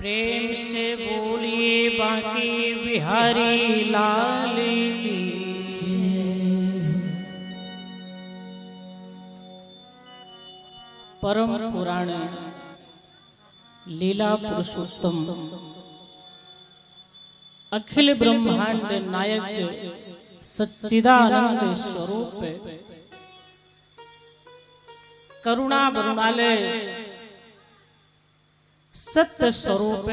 प्रेम से बोलिए बांके बिहारी लाल की जय। परम पुराण लीला पुरुषोत्तम अखिल ब्रह्मांड नायक सच्चिदानंद स्वरूप करुणा वरुणालय सत्य स्वरूप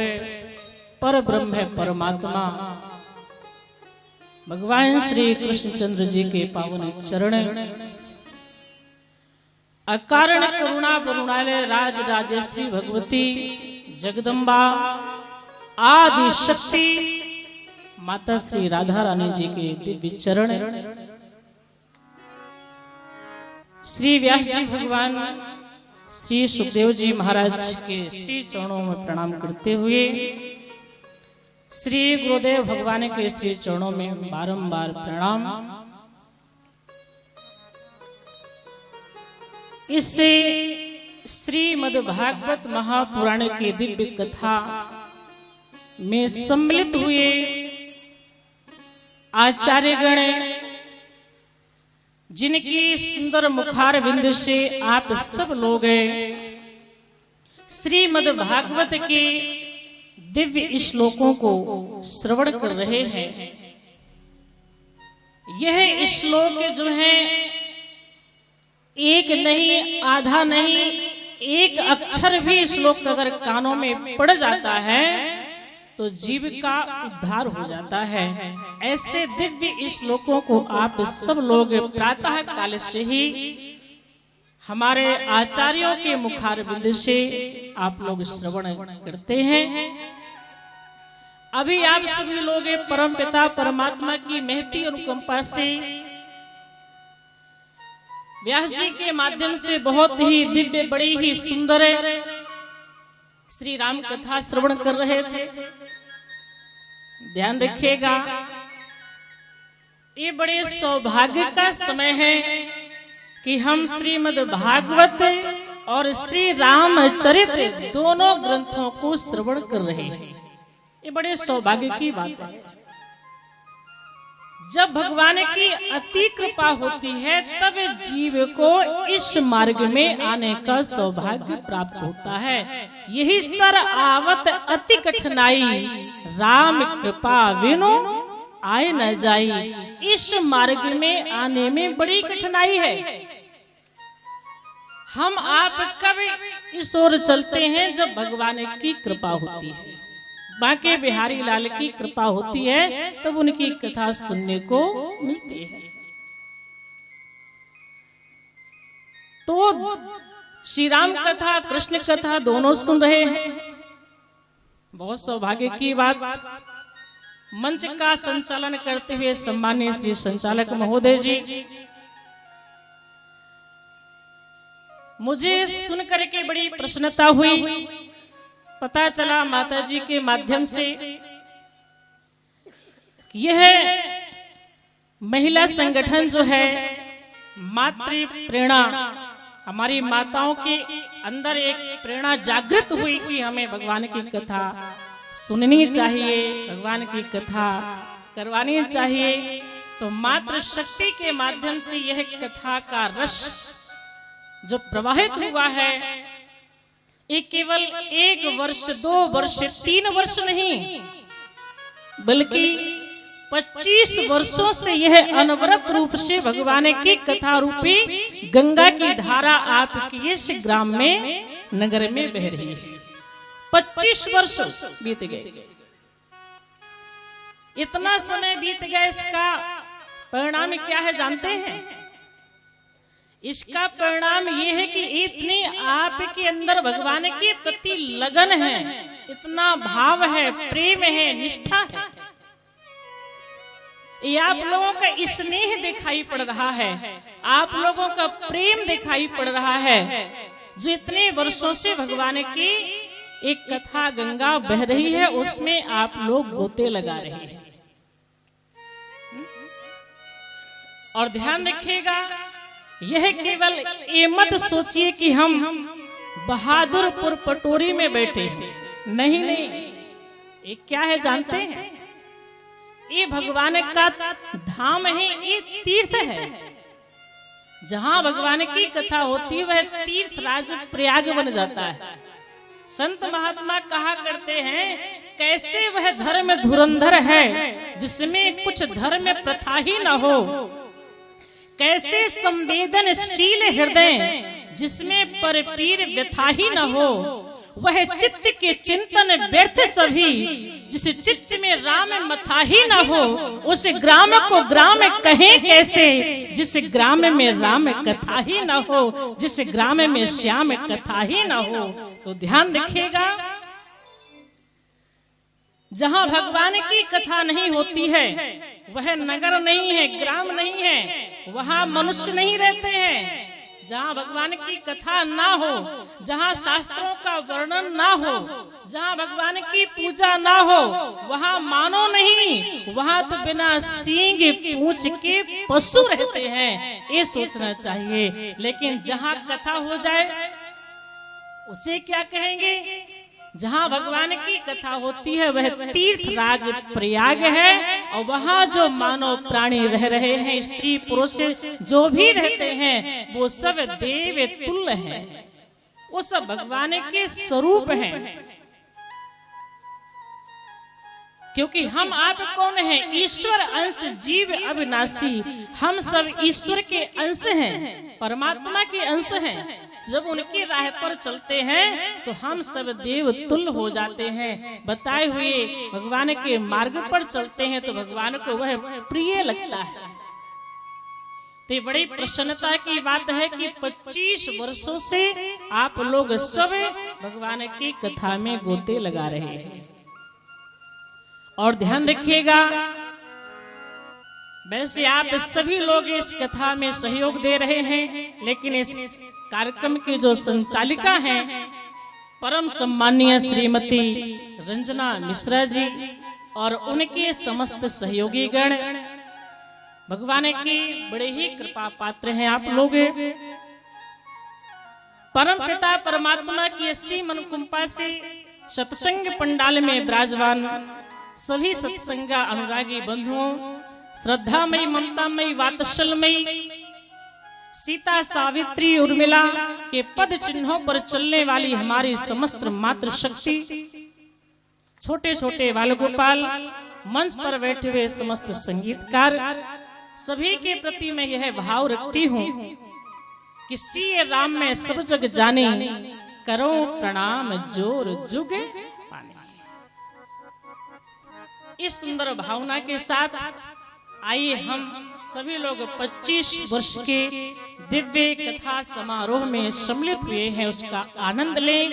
पर ब्रह्म परमात्मा भगवान श्री कृष्णचंद्र जी के पावन चरण अकारण करुणा वरुणालय राज राजेश्वरी भगवती जगदम्बा आदि शक्ति माता श्री राधा रानी जी के दिव्य चरण श्री व्यास जी भगवान श्री सुखदेव जी महाराज के श्री चरणों में प्रणाम करते हुए श्री गुरुदेव भगवान के श्री चरणों में बारंबार प्रणाम। इससे श्रीमद् भागवत महापुराण की दिव्य कथा में सम्मिलित हुए आचार्यगण जिनकी सुंदर मुखार बिंदु से आप सब लोग श्रीमद् भागवत के दिव्य श्लोकों को श्रवण कर रहे हैं। यह श्लोक जो है एक नहीं आधा नहीं एक अक्षर भी श्लोक अगर कानों में पड़ जाता है तो जीव का उद्धार हो जाता है। ऐसे दिव्य श्लोकों को आप सब लोग प्रातः काल से ही हमारे आचार्यों के मुखार बिंदु से आप लोग श्रवण करते हैं। अभी आप सभी लोग परम पिता परमात्मा की महती अनुकंपा से व्यास जी के माध्यम से बहुत ही दिव्य बड़ी ही सुंदर श्री राम कथा श्रवण कर रहे थे। ध्यान रखिएगा, ये बड़े सौभाग्य का समय है कि हम श्रीमद् भागवत और श्री रामचरित दोनों ग्रंथों को श्रवण कर रहे हैं। ये बड़े सौभाग्य की बात है। जब भगवान की अति कृपा होती है तब जीव को इस मार्ग में आने का सौभाग्य प्राप्त होता है। यही सर आवत अति कठिनाई राम कृपा विनो आए न जाई। इस मार्ग में आने में बड़ी कठिनाई है। हम आप कब इस ओर चलते हैं जब भगवान की कृपा होती है, बांके बिहारी लाल की कृपा होती है तब उनकी कथा सुनने को मिलती है। तो श्री राम कथा कृष्ण कथा दोनों सुन रहे हैं। बहुत सौभाग्य की बात। मंच का संचालन करते हुए सम्माननीय श्री संचालक महोदय जी, मुझे सुनकर के बड़ी प्रसन्नता हुई। पता चला माता जी के माध्यम से यह महिला संगठन जो है मातृ प्रेरणा, हमारी माताओं के अंदर एक प्रेरणा जागृत हुई कि हमें भगवान की कथा सुननी चाहिए, भगवान की कथा करवानी चाहिए। तो मातृ शक्ति के माध्यम से यह कथा का रस जो प्रवाहित हुआ है, ये केवल 1 वर्ष 2 वर्ष 3 वर्ष नहीं बल्कि 25 वर्षों से यह अनवरत रूप से भगवान की कथा रूपी गंगा की धारा आपके इस ग्राम में नगर में बह रही है। 25 वर्ष बीत गए। इतना समय बीत गया, इसका परिणाम क्या है जानते हैं? इसका परिणाम यह है कि इतनी आपके अंदर भगवान के प्रति लगन है, इतना भाव है, प्रेम है, निष्ठा है। ये आप लोगों का स्नेह दिखाई पड़ रहा है, आप लोगों का प्रेम दिखाई पड़ रहा है, जो इतने वर्षों से भगवान की एक कथा गंगा बह रही है उसमें आप लोग गोते लगा रहे हैं। और ध्यान रखिएगा, यह केवल ये मत सोचिए कि हम बहादुरपुर पटोरी में बैठे हैं, नहीं नहीं, ये क्या है जानते हैं? ये भगवान का धाम है, ये तीर्थ है। जहां भगवान की कथा होती है वह तीर्थ राज प्रयाग बन जाता है। संत महात्मा कहा करते हैं, कैसे वह धर्म धुरंधर है जिसमें कुछ धर्म प्रथा ही न हो, कैसे संवेदनशील हृदय जिसमें पर पीर व्यथा ही न हो, वह चित्त के चिंतन व्यर्थ सभी जिस चित्त में राम मथा ही न हो, उस ग्राम को ग्राम कहें कैसे जिस ग्राम में राम कथा ही न हो, जिस ग्राम में श्याम कथा ही न हो। तो ध्यान रखिएगा, जहां भगवान की कथा नहीं होती है वह नगर नहीं है, ग्राम नहीं है, वहां मनुष्य नहीं रहते हैं। जहां भगवान की कथा ना हो, जहां शास्त्रों का वर्णन ना हो, जहां भगवान की पूजा ना हो, वहां मानो नहीं, वहां तो बिना सींग पूंछ के पशु रहते हैं, ये सोचना चाहिए। लेकिन जहां कथा हो जाए उसे क्या कहेंगे? जहां भगवान की कथा होती है वह तीर्थ राज प्रयाग है, और वहां जो मानव प्राणी रह रहे हैं, स्त्री पुरुष जो भी रहते हैं, वो सब देव तुल्य हैं, वो सब भगवान के स्वरूप हैं। क्योंकि हम आप कौन हैं? ईश्वर अंश जीव अविनाशी, हम सब ईश्वर के अंश हैं, परमात्मा के अंश हैं। जब उनकी राह पर चलते हैं तो हम सब देव तुल्य हो जाते हैं। बताए हुए भगवान के मार्ग पर चलते हैं तो भगवान को वह प्रिय लगता है। तो बड़ी प्रसन्नता की बात है कि 25 वर्षों से आप लोग सब भगवान की कथा में गोते लगा रहे हैं। और ध्यान रखिएगा, वैसे आप सभी लोग इस कथा में सहयोग दे रहे हैं, लेकिन इस कार्यक्रम की जो संचालिका हैं परम सम्मानीय श्रीमती रंजना मिश्रा जी और उनके समस्त सहयोगी गण, भगवान की बड़े ही कृपा पात्र हैं आप लोग। परम पिता परमात्मा की 80 मनकुंपा से सत्संग पंडाल में विराजमान सभी सत्संग अनुरागी बंधुओं, श्रद्धामयी ममतामयी वात्सल्यमयी सीता सावित्री उर्मिला के पद चिन्हों पर चलने वाली हमारी समस्त मातृशक्ति, छोटे छोटे बाल गोपाल, मंच पर बैठे हुए समस्त संगीतकार, सभी के प्रति मैं यह भाव रखती हूँ कि सिय राम में सब जग जाने, करो प्रणाम जोर जुग पाने। इस सुंदर भावना के साथ आइए हम सभी लोग 25 वर्ष के दिव्य कथा समारोह में सम्मिलित हुए हैं, उसका आनंद लें।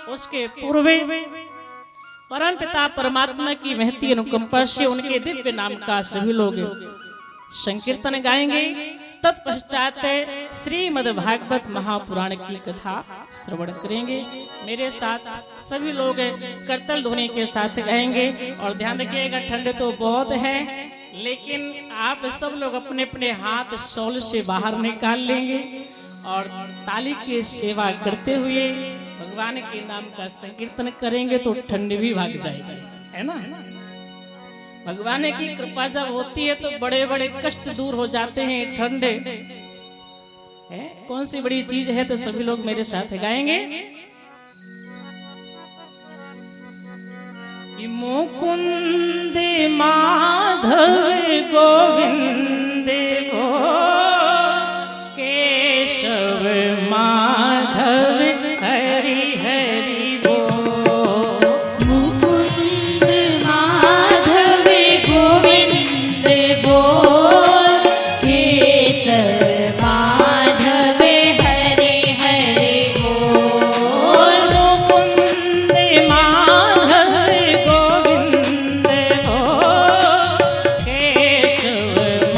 उसके पूर्व परम पिता परमात्मा की महती अनुकंपा से उनके दिव्य नाम का सभी लोग संकीर्तन गाएंगे। तत्पश्चात श्रीमद् भागवत महापुराण की कथा श्रवण करेंगे। मेरे साथ सभी लोग करतल ध्वनि के साथ गाएंगे। और ध्यान रखिएगा, ठंड तो बहुत है, लेकिन आप सब लोग अपने अपने हाथ शॉल से बाहर निकाल लेंगे और ताली की सेवा करते हुए भगवान के नाम का संकीर्तन करेंगे तो ठंड भी भाग जाएगी, है ना? भगवान की कृपा जब होती है तो बड़े बड़े कष्ट दूर हो जाते हैं। ठंड है कौन सी बड़ी चीज है? तो सभी लोग मेरे साथ गाएंगे। मुकुंद माधव गोविंद गो, केशव माधव हरि हरि बो। मुकुंद माधव गोविंद बो, केशव माधव हरि हरि बो। मुकुंद माधव गोविंद गो, केशव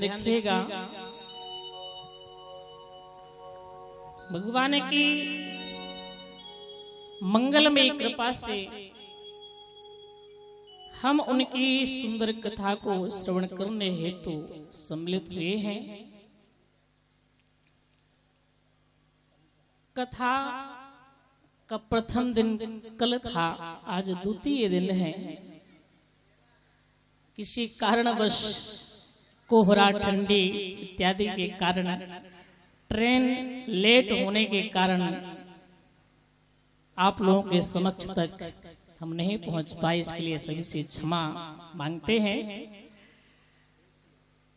रखिएगा, भगवान की मंगलमय कृपा से हम उनकी सुंदर कथा को श्रवण करने हेतु सम्मिलित हुए हैं। कथा का प्रथम दिन कल था, आज द्वितीय दिन है। किसी कारणवश कोहरा, ठंडी इत्यादि के कारण, ट्रेन लेट होने के कारण आप लोगों के समक्ष तक हम नहीं पहुंच पाए, इसके लिए सभी से क्षमा मांगते हैं।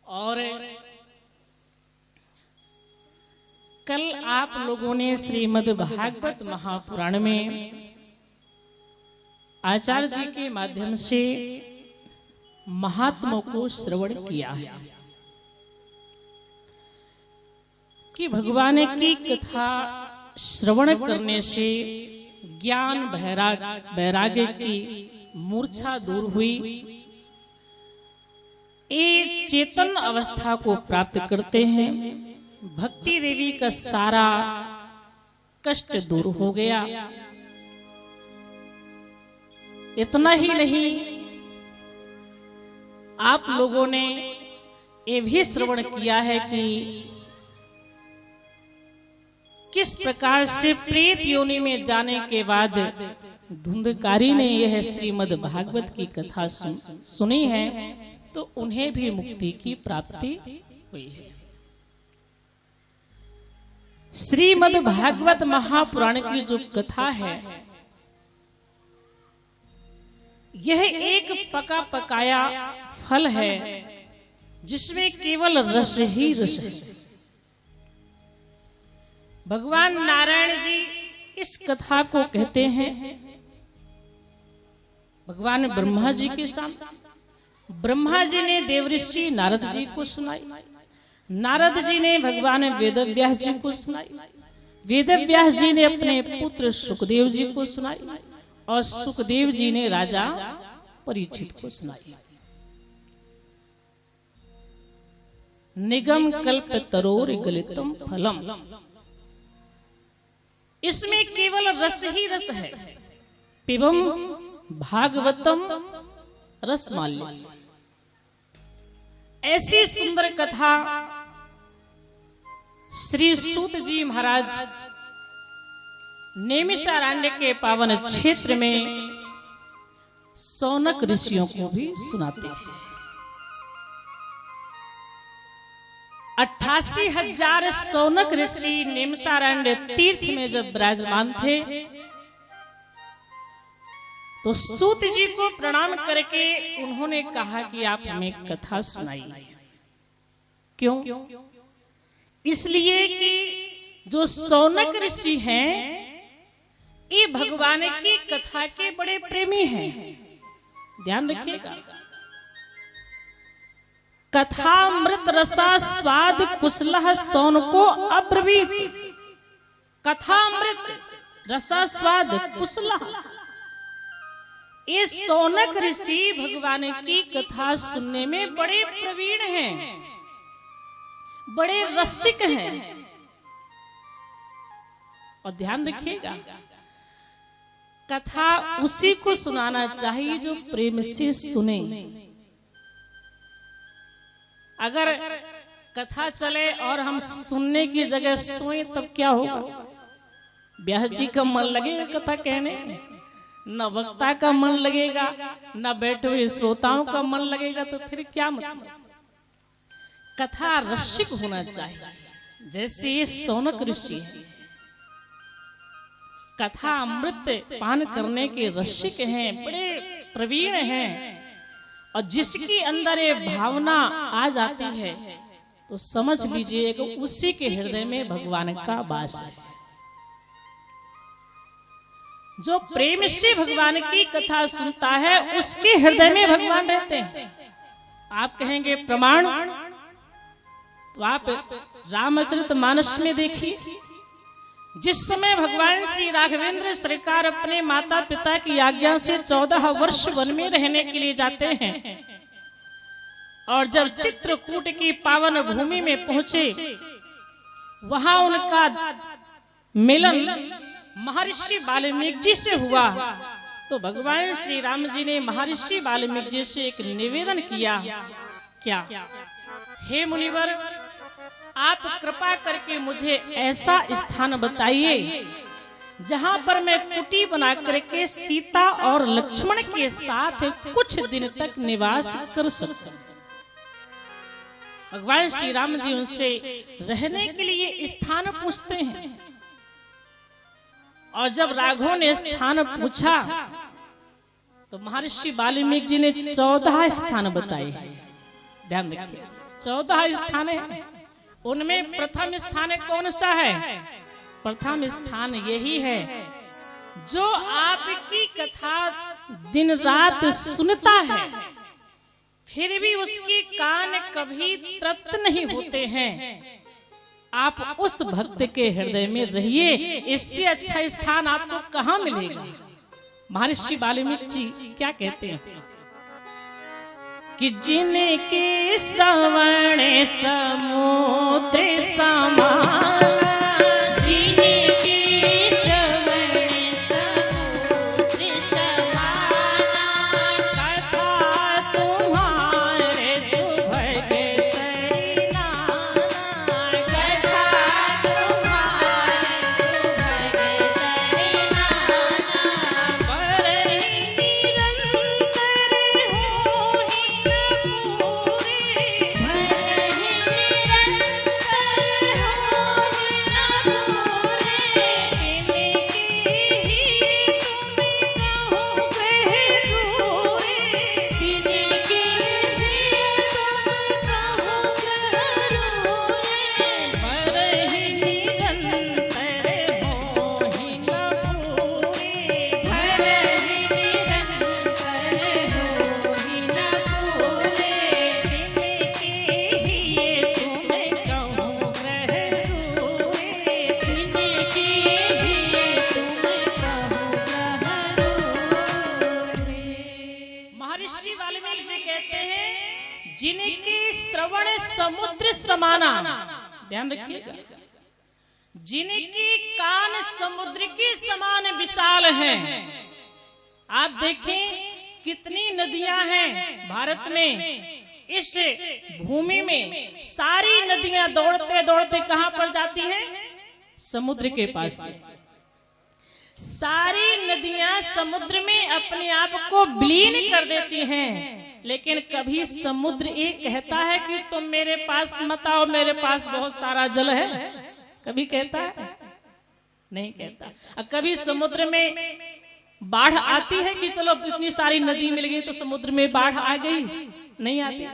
और कल आप लोगों ने श्रीमद् भागवत महापुराण में आचार्य जी के माध्यम से महात्मों को श्रवण किया है कि भगवान की कथा श्रवण करने से ज्ञान वैराग्य की मूर्छा दूर हुई, एक चेतन अवस्था को प्राप्त करते हैं। भक्ति देवी का सारा कष्ट दूर हो गया। इतना ही नहीं, आप लोगों ने ये भी श्रवण किया है कि किस प्रकार से प्रेत योनि में जाने के बाद धुंधकारी ने यह श्रीमद् भागवत की कथा सुनी है, तो उन्हें भी मुक्ति की प्राप्ति हुई है। श्रीमद् भागवत महापुराण की जो कथा है, यह एक पका पकाया फल है जिसमें केवल रस ही रस है। भगवान नारायण जी इस कथा को कहते हैं भगवान ब्रह्मा जी के सामने। ब्रह्मा जी ने देवऋषि नारद जी को सुनाई, नारद जी ने भगवान वेदव्यास जी को सुनाई, वेदव्यास जी ने अपने पुत्र सुखदेव जी को सुनाई, और सुखदेव जी ने राजा परीक्षित को सुनाई। निगम कल्प तरोर गलितम फलम, इसमें केवल रस ही रस है। पिबम भागवतम रसमाल्य, ऐसी सुंदर कथा श्री सूत जी महाराज नैमिषारण्य के पावन क्षेत्र में सौनक ऋषियों को भी सुनाते हैं। 88,000 सौनक ऋषि नैमिषारण्य तीर्थ में जब विराजमान थे, तो सूत जी को प्रणाम करके उन्होंने कहा कि आप हमें कथा सुनाइए। क्यों? इसलिए कि जो सौनक ऋषि हैं, ये भगवान की कथा के बड़े प्रेमी हैं। ध्यान रखिएगा, कथामृत रसा स्वाद कुशलः सौनको अब्रवीत। कथामृत रसा स्वाद कुशलः, ये सौनक ऋषि भगवान की कथा सुनने में बड़े प्रवीण हैं, बड़े रसिक हैं। और ध्यान रखिएगा, कथा उसी को सुनाना चाहिए जो प्रेम से सुने। अगर कथा चले और हम सुनने की जगह सोए तब क्या होगा? ब्याह जी का मन लगेगा कथा कहने, न वक्ता का मन लगेगा, न बैठे हुए श्रोताओं का मन लगेगा, तो फिर क्या मतलब? कथा रसिक होना चाहिए। जैसे ये सौनक ऋषि है, कथा अमृत पान करने के रसिक हैं, बड़े प्रवीण हैं, और जिसकी अंदर ये भावना आ जाती है तो समझ लीजिए कि उसी के हृदय में भगवान का वास है। जो प्रेम से भगवान की कथा सुनता है, उसके हृदय में भगवान रहते हैं। आप कहेंगे प्रमाण, तो आप रामचरितमानस में देखिए, जिस समय भगवान श्री राघवेंद्र सरकार अपने माता पिता की आज्ञा से 14 वर्ष वन में रहने के लिए जाते हैं, और जब चित्रकूट की पावन भूमि में पहुंचे, वहां उनका मिलन महर्षि वाल्मीकि जी से हुआ। तो भगवान श्री राम जी ने महर्षि वाल्मीकि जी से एक निवेदन किया, क्या? हे मुनिवर, आप कृपा करके मुझे ऐसा स्थान बताइए जहां पर मैं कुटी बना करके सीता और लक्ष्मण के साथ कुछ दिन तक निवास कर सकूं। भगवान श्री राम जी उनसे रहने के लिए स्थान पूछते हैं, और जब राघव ने स्थान पूछा तो महर्षि वाल्मीकि जी ने 14 स्थान बताए। ध्यान रखिए, 14 स्थान है। उनमें प्रथम स्थान कौन सा है? प्रथम स्थान यही है जो आपकी कथा दिन रात सुनता है, फिर भी उसके कान कभी तृप्त नहीं होते हैं। आप उस भक्त के हृदय में रहिए, इससे अच्छा स्थान आपको कहां मिलेगा? महर्षि वाल्मीकि जी क्या कहते हैं कि जिनके श्रवण समुद्र समान, जिनके श्रवण समुद्र समाना, ध्यान रखिएगा, जिनके कान समुद्र के समान विशाल हैं। आप देखें कितनी नदियां हैं भारत में। इस भूमि में सारी नदियां दौड़ते दौड़ते कहां पर जाती हैं? समुद्र के पास में। सारी नदियां समुद्र में अपने आप को विलीन कर देती हैं, लेकिन कभी समुद्र ये कहता है कि तुम मेरे पास मत आओ, मेरे पास बहुत सारा जल है? कभी कहता है? नहीं कहता। और कभी समुद्र में बाढ़ आती है कि चलो इतनी सारी नदी मिल गई तो समुद्र में बाढ़ आ गई? नहीं आती।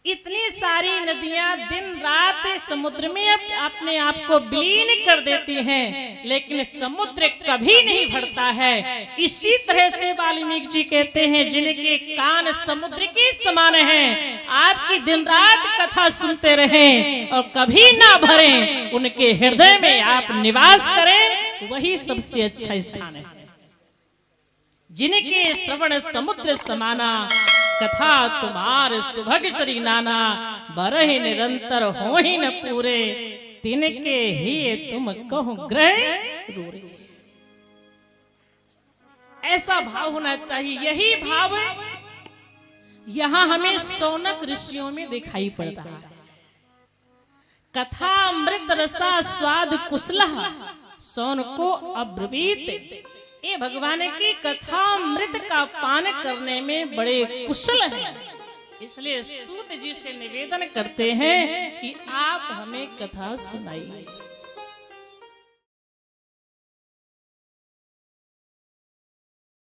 इतनी सारी नदियां दिन रात समुद्र में अपने आप को विलीन कर देती हैं, लेकिन समुद्र कभी नहीं भरता है। इसी तरह से वाल्मीकि जी कहते हैं जिनके कान समुद्र के समान हैं, आपकी दिन रात कथा सुनते रहें और कभी ना भरें, उनके हृदय में आप निवास करें, वही सबसे अच्छा स्थान है। जिनके श्रवण समुद्र समाना, कथा तुम्हार सुभग श्री नाना, बरहि निरंतर हो ही न पूरे, तिनके ही तुम कहो ग्रह रूरे। ऐसा भाव होना चाहिए। यही भाव यहाँ हमें शौनक ऋषियों में दिखाई पड़ रहा है। कथा अमृत रसा स्वाद कुशलः, शौनको अब्रवीत। ये भगवान की कथा अमृत का पान करने में बड़े कुशल हैं। इसलिए सूत जी से निवेदन करते हैं कि आप हमें कथा सुनाइए।